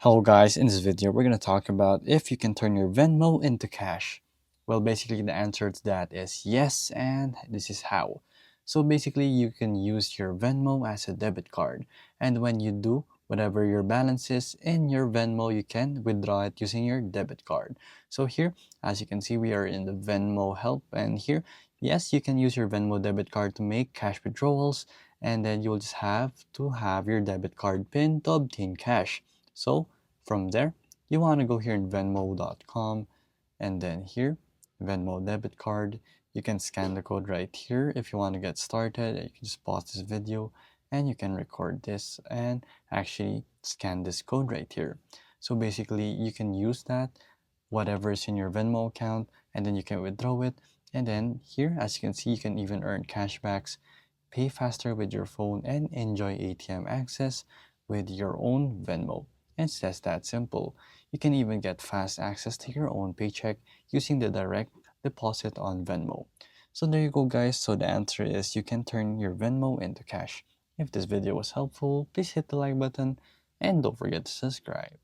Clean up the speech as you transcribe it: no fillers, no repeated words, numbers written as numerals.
Hello guys, in this video we're going to talk about if you can turn your Venmo into cash. Well, basically the answer to that is yes, and this is how. So basically you can use your Venmo as a debit card, and when you do, whatever your balance is in your Venmo, you can withdraw it using your debit card. So here, as you can see, we are in the Venmo help, and here, yes, you can use your Venmo debit card to make cash withdrawals, and then you'll just have to have your debit card PIN to obtain cash. So from there, you want to go here in Venmo.com, and then here, Venmo debit card. You can scan the code right here if you want to get started. You can just pause this video and you can record this and actually scan this code right here. So basically, you can use that, whatever is in your Venmo account, and then you can withdraw it. And then here, as you can see, you can even earn cashbacks, pay faster with your phone, and enjoy ATM access with your own Venmo. It's just that simple. You can even get fast access to your own paycheck using the direct deposit on Venmo. So there you go guys. So the answer is you can turn your Venmo into cash. If this video was helpful, please hit the like button and don't forget to subscribe.